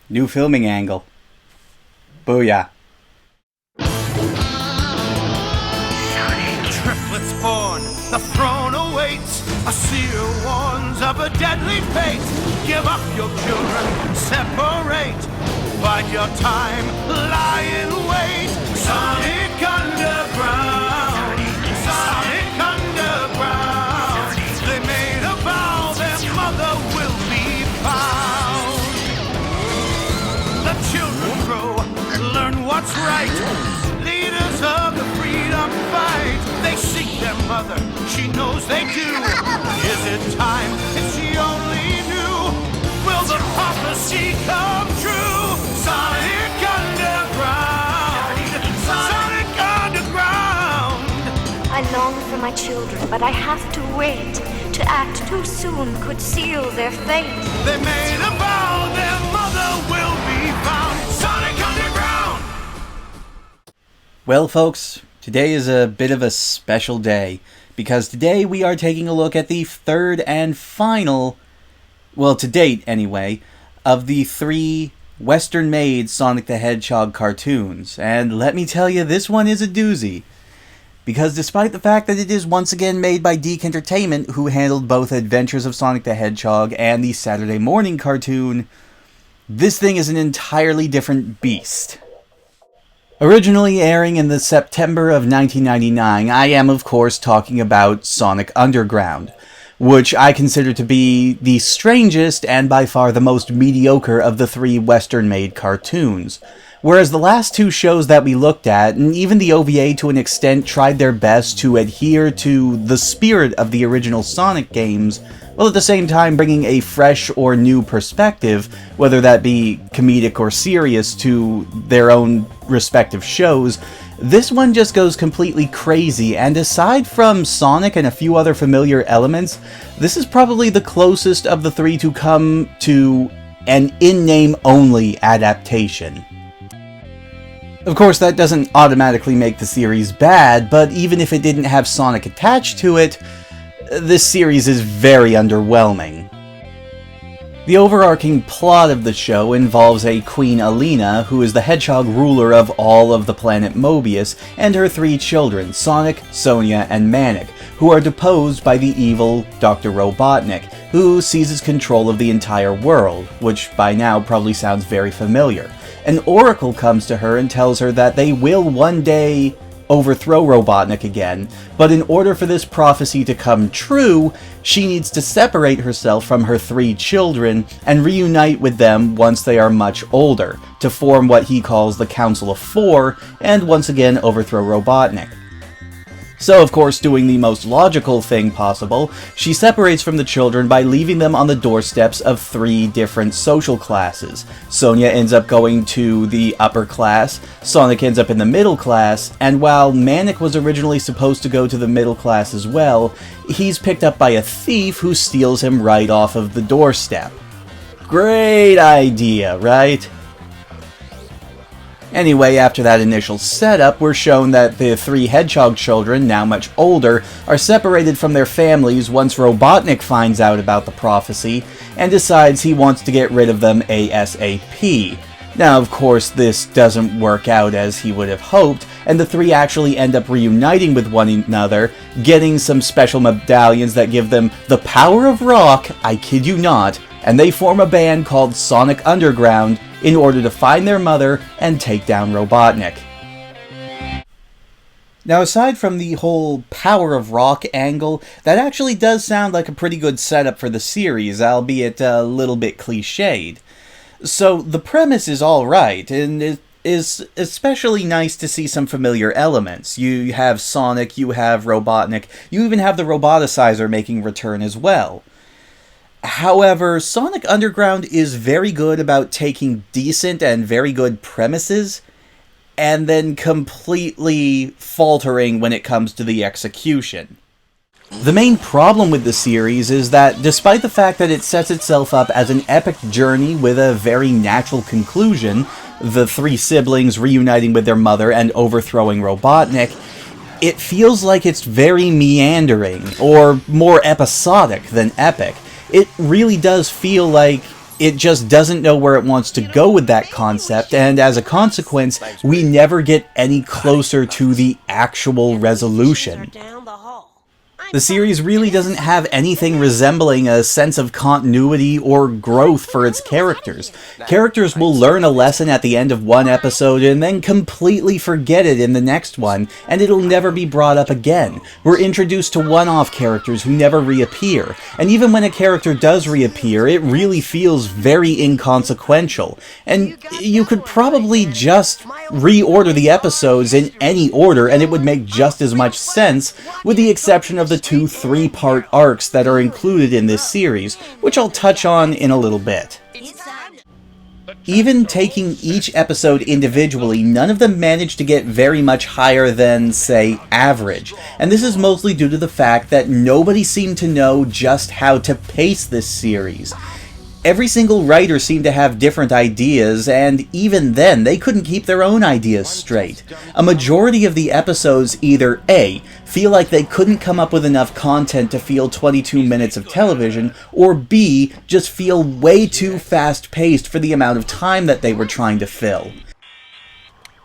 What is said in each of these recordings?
New filming angle. Booyah. Triplets born, the throne awaits. A seer warns of a deadly fate. Give up your children, separate. Bide your time, lie in wait. Sonic Underground, Sonic Underground. They made a vow their mother will be found. The children grow, learn what's right. Leaders of the freedom fight. They seek their mother, she knows they do. Is it time? If she only knew. Will the prophecy come true? Sonic Underground, Sonic Underground. I long for my children, but I have to wait. To act too soon could seal their fate. They made a vow their mother will be found. Sonic Underground. Well, folks, today is a bit of a special day, because today we are taking a look at the third and final, well, to date anyway, of the 3 Western-made Sonic the Hedgehog cartoons. And let me tell you, this one is a doozy. Because despite the fact that it is once again made by Deke Entertainment, who handled both Adventures of Sonic the Hedgehog and the Saturday morning cartoon, this thing is an entirely different beast. Originally airing in the September of 1999, I am of course talking about Sonic Underground, which I consider to be the strangest and by far the most mediocre of the 3 Western-made cartoons. Whereas the last 2 shows that we looked at, and even the OVA to an extent, tried their best to adhere to the spirit of the original Sonic games, while at the same time bringing a fresh or new perspective, whether that be comedic or serious, to their own respective shows. This one just goes completely crazy, and aside from Sonic and a few other familiar elements, this is probably the closest of the 3 to come to an in-name only adaptation. Of course, that doesn't automatically make the series bad, but even if it didn't have Sonic attached to it, this series is very underwhelming. The overarching plot of the show involves a Queen Alina, who is the hedgehog ruler of all of the planet Mobius, and her 3 children, Sonic, Sonia, and Manic, who are deposed by the evil Dr. Robotnik, who seizes control of the entire world, which by now probably sounds very familiar. An oracle comes to her and tells her that they will one day overthrow Robotnik again, but in order for this prophecy to come true, she needs to separate herself from her 3 children and reunite with them once they are much older, to form what he calls the Council of 4, and once again overthrow Robotnik. So, of course, doing the most logical thing possible, she separates from the children by leaving them on the doorsteps of 3 different social classes. Sonia ends up going to the upper class, Sonic ends up in the middle class, and while Manic was originally supposed to go to the middle class as well, he's picked up by a thief who steals him right off of the doorstep. Great idea, right? Anyway, after that initial setup, we're shown that the 3 Hedgehog children, now much older, are separated from their families once Robotnik finds out about the prophecy, and decides he wants to get rid of them ASAP. Now, of course, this doesn't work out as he would have hoped, and the 3 actually end up reuniting with one another, getting some special medallions that give them the power of rock, I kid you not, and they form a band called Sonic Underground, in order to find their mother and take down Robotnik. Now, aside from the whole power of rock angle, that actually does sound like a pretty good setup for the series, albeit a little bit cliched. So, the premise is alright, and it is especially nice to see some familiar elements. You have Sonic, you have Robotnik, you even have the Roboticizer making return as well. However, Sonic Underground is very good about taking decent and very good premises and then completely faltering when it comes to the execution. The main problem with the series is that despite the fact that it sets itself up as an epic journey with a very natural conclusion, the 3 siblings reuniting with their mother and overthrowing Robotnik, it feels like it's very meandering, or more episodic than epic. It really does feel like it just doesn't know where it wants to go with that concept, and as a consequence, we never get any closer to the actual resolution. The series really doesn't have anything resembling a sense of continuity or growth for its characters. Characters will learn a lesson at the end of one episode and then completely forget it in the next one, and it'll never be brought up again. We're introduced to one-off characters who never reappear, and even when a character does reappear, it really feels very inconsequential. And you could probably just reorder the episodes in any order and it would make just as much sense, with the exception of the 2 3-part arcs that are included in this series, which I'll touch on in a little bit. Even taking each episode individually, none of them managed to get very much higher than, say, average, and this is mostly due to the fact that nobody seemed to know just how to pace this series. Every single writer seemed to have different ideas, and even then, they couldn't keep their own ideas straight. A majority of the episodes either A, feel like they couldn't come up with enough content to fill 22 minutes of television, or B, just feel way too fast-paced for the amount of time that they were trying to fill.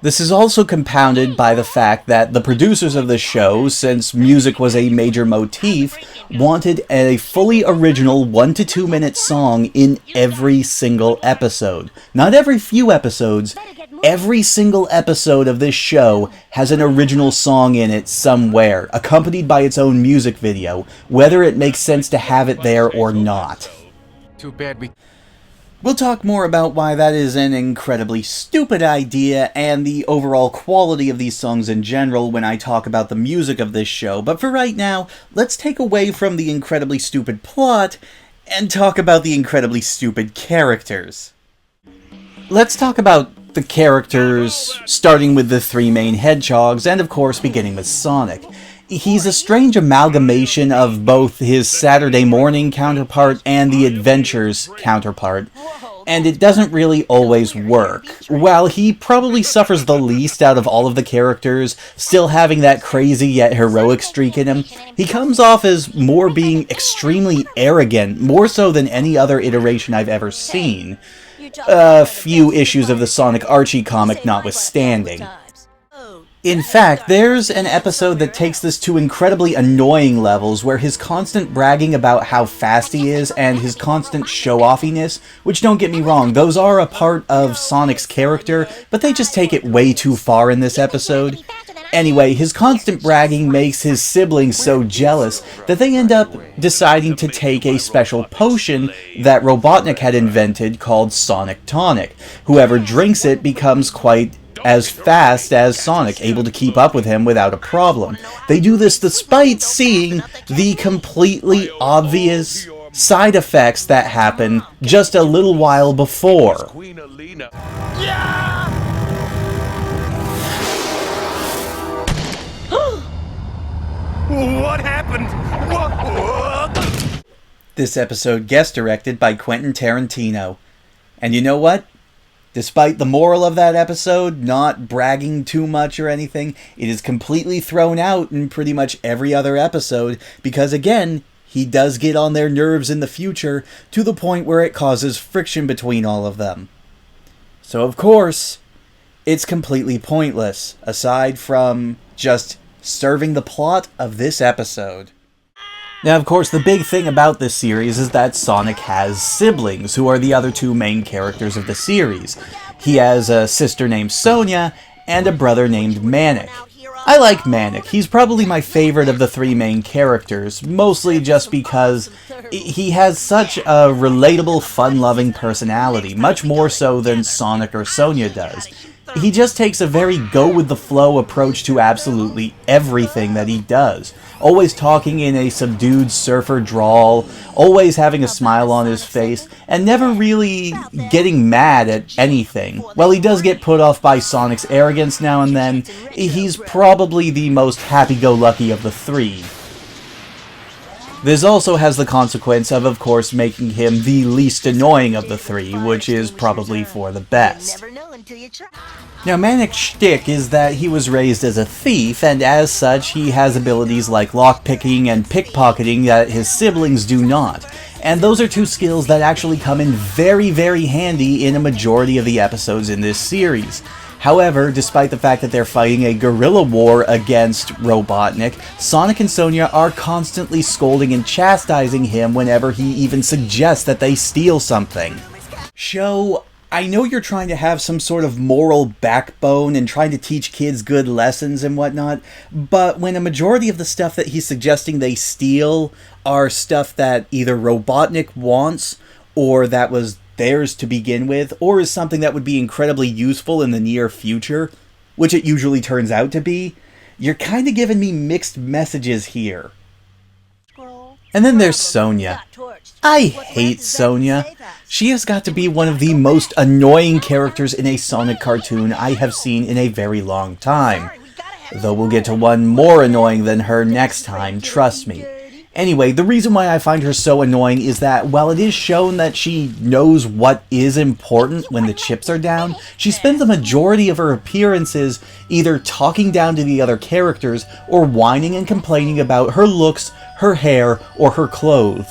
This is also compounded by the fact that the producers of the show, since music was a major motif, wanted a fully original 1 to 2 minute song in every single episode. Not every few episodes, every single episode of this show has an original song in it somewhere, accompanied by its own music video, whether it makes sense to have it there or not. Too bad We'll talk more about why that is an incredibly stupid idea and the overall quality of these songs in general when I talk about the music of this show, but for right now, let's take away from the incredibly stupid plot and talk about the incredibly stupid characters. Let's talk about the characters, starting with the 3 main hedgehogs, and of course beginning with Sonic. He's a strange amalgamation of both his Saturday morning counterpart and the Adventures counterpart, and it doesn't really always work. While he probably suffers the least out of all of the characters, still having that crazy yet heroic streak in him, he comes off as more being extremely arrogant, more so than any other iteration I've ever seen. A few issues of the Sonic Archie comic notwithstanding. In fact, there's an episode that takes this to incredibly annoying levels, where his constant bragging about how fast he is and his constant show-offiness, which don't get me wrong, those are a part of Sonic's character, but they just take it way too far in this episode. Anyway, his constant bragging makes his siblings so jealous that they end up deciding to take a special potion that Robotnik had invented called Sonic Tonic. Whoever drinks it becomes quite as fast as Sonic, able to keep up with him without a problem. They do this despite seeing the completely obvious side effects that happen just a little while before. What happened? What? This episode guest directed by Quentin Tarantino. And you know what? Despite the moral of that episode, not bragging too much or anything, it is completely thrown out in pretty much every other episode, because again, he does get on their nerves in the future, to the point where it causes friction between all of them. So of course, it's completely pointless, aside from just serving the plot of this episode. Now, of course, the big thing about this series is that Sonic has siblings, who are the other 2 main characters of the series. He has a sister named Sonia, and a brother named Manic. I like Manic. He's probably my favorite of the 3 main characters, mostly just because he has such a relatable, fun-loving personality, much more so than Sonic or Sonia does. He just takes a very go-with-the-flow approach to absolutely everything that he does. Always talking in a subdued surfer drawl, always having a smile on his face, and never really getting mad at anything. While he does get put off by Sonic's arrogance now and then, he's probably the most happy-go-lucky of the 3. This also has the consequence of course, making him the least annoying of the 3, which is probably for the best. Now, Manic's shtick is that he was raised as a thief, and as such, he has abilities like lockpicking and pickpocketing that his siblings do not. And those are two skills that actually come in very, very handy in a majority of the episodes in this series. However, despite the fact that they're fighting a guerrilla war against Robotnik, Sonic and Sonia are constantly scolding and chastising him whenever he even suggests that they steal something. Show, I know you're trying to have some sort of moral backbone and trying to teach kids good lessons and whatnot, but when a majority of the stuff that he's suggesting they steal are stuff that either Robotnik wants, or that was theirs to begin with, or is something that would be incredibly useful in the near future, which it usually turns out to be, you're kind of giving me mixed messages here. And then there's Sonia. I hate Sonia. She has got to be one of the most annoying characters in a Sonic cartoon I have seen in a very long time. Though we'll get to one more annoying than her next time, trust me. Anyway, the reason why I find her so annoying is that while it is shown that she knows what is important when the chips are down, she spends the majority of her appearances either talking down to the other characters or whining and complaining about her looks, her hair, or her clothes.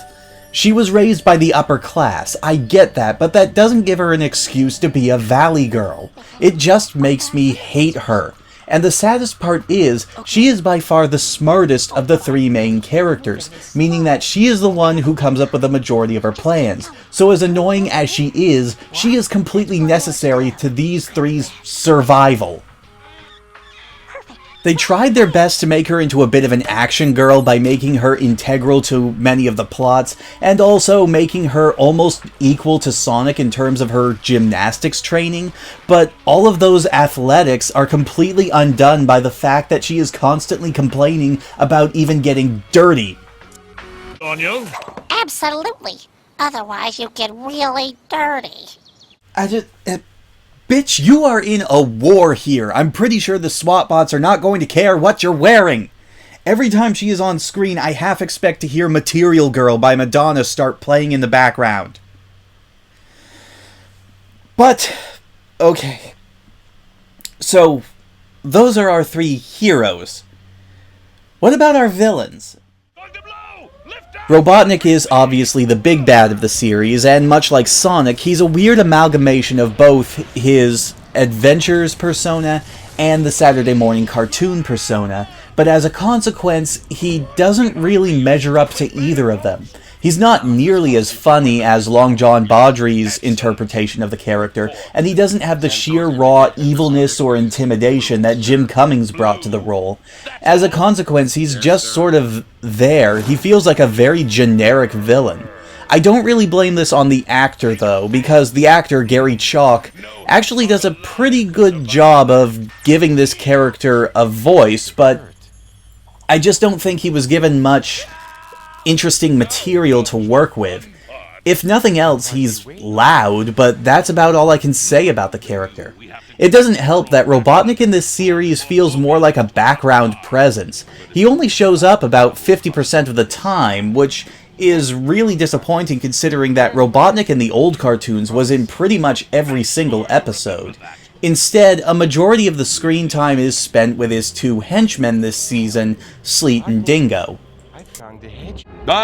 She was raised by the upper class, I get that, but that doesn't give her an excuse to be a valley girl. It just makes me hate her. And the saddest part is, she is by far the smartest of the three main characters, meaning that she is the one who comes up with the majority of her plans. So as annoying as she is completely necessary to these three's survival. They tried their best to make her into a bit of an action girl by making her integral to many of the plots, and also making her almost equal to Sonic in terms of her gymnastics training, but all of those athletics are completely undone by the fact that she is constantly complaining about even getting dirty. Sonia? Absolutely. Otherwise you get really dirty. Bitch, you are in a war here. I'm pretty sure the SWAT bots are not going to care what you're wearing. Every time she is on screen, I half expect to hear Material Girl by Madonna start playing in the background. But, okay. So, those are our three heroes. What about our villains? Robotnik is obviously the big bad of the series, and much like Sonic, he's a weird amalgamation of both his Adventures persona and the Saturday morning cartoon persona, but as a consequence, he doesn't really measure up to either of them. He's not nearly as funny as Long John Baudry's interpretation of the character, and he doesn't have the sheer raw evilness or intimidation that Jim Cummings brought to the role. As a consequence, he's just sort of there. He feels like a very generic villain. I don't really blame this on the actor, though, because the actor, Gary Chalk, actually does a pretty good job of giving this character a voice, but I just don't think he was given much interesting material to work with. If nothing else, he's loud, but that's about all I can say about the character. It doesn't help that Robotnik in this series feels more like a background presence. He only shows up about 50% of the time, which is really disappointing considering that Robotnik in the old cartoons was in pretty much every single episode. Instead, a majority of the screen time is spent with his two henchmen this season, Sleet and Dingo.